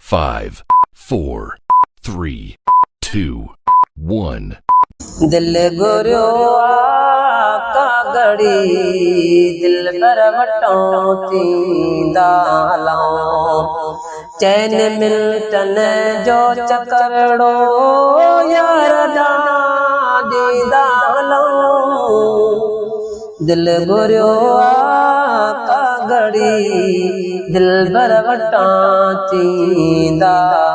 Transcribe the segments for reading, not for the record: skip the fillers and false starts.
5, 4, 3, 2, 1. दिल गुरियो आका गड़ी दिल बर वटों थींदा हलऊं चैन मिल्टन जो चकरड़ो यार दीदा हलऊं दिल गुरियो आका गड़ी दिल बर वटों थींदा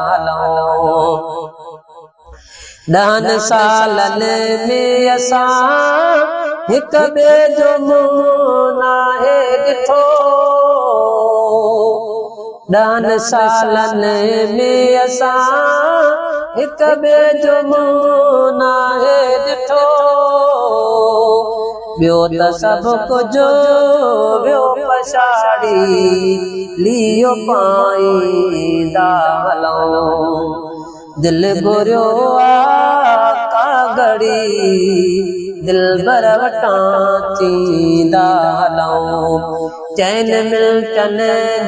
हलऊं दान सालन में असां हिक ॿिए जो मुंहुं नाहे ॾिठो दान सालन में असां हिक ॿिए जो मुंहुं नाहे ॾिठो ॿियो त सभु कुझु वियो पछाड़ी लियो पाईंदा हलऊं दिल गुरियो आका गड़ी दिल बर वटां थींदा हलऊं चैन मिल्टन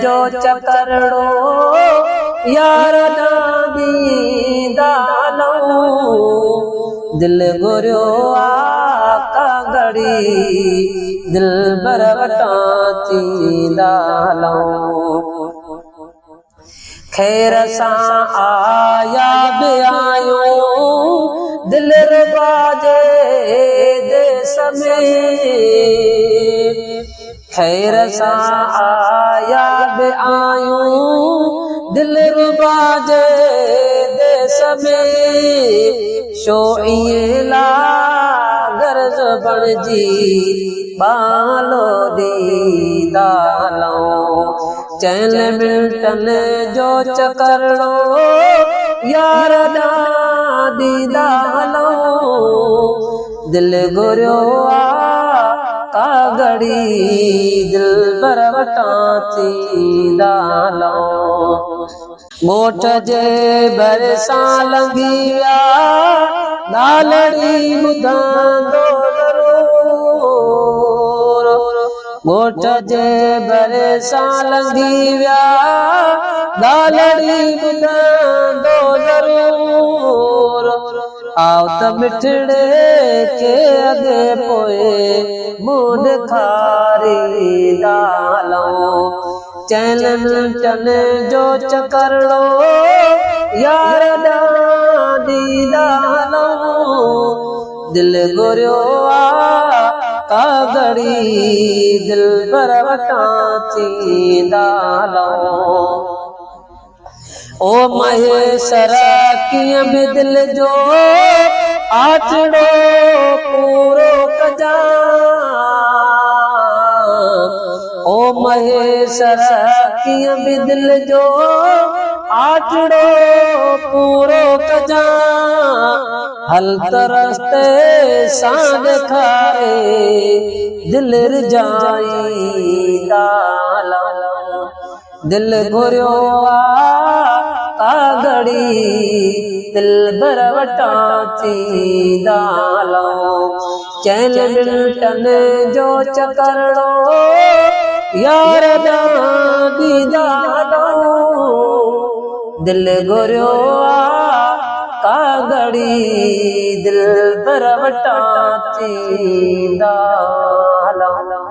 जो चकरड़ो यार दीदा हलऊं दिल गुरियो आका गड़ी दिल बर वटां थींदा हलऊं खैर सां आया बि आयूं दिल रुबा जे देस में खैर सां आया बि आयूं दिल रुबा जे देस में शो ईअं ला गर्ज बणजी बालो दीदा हलऊं चैन मिल्टन जो चकरड़ो यार दीदा हलऊं दिल गुरियो आका गड़ी दिल बर वटां थींदा हलऊं ॻोठ जे भरिसां लंघी विया लालड़ी ॿुधंदो ॻोठ जे भरिसां लंघी विया लालड़ी ॿुधंदो ज़रूर आओ त मिठड़े खे अॻे पोइ मुंहुं ॾेखारींदा हलऊं चैन मिल्टन जो चकरड़ो यार दीदा हलऊं दिल गुरियो आका गड़ी दिल बर वटां थींदा हलऊं ओ महेशर कीअं बि दिल जो आचड़ो पूरो कजां ओ महेशर कीअं बि दिल जो आचड़ो पूरो कजां हल त रस्ते सां ॾेखारे दिल रिजाईंदा हलऊं दिल गुरियो आका गड़ी दिल बर वटां थींदा हलऊं चैन मिल्टन जो चकरड़ो यार दीदा हलऊं दिल गुरियो आका गड़ी दिल बर वटां थींदा हलऊं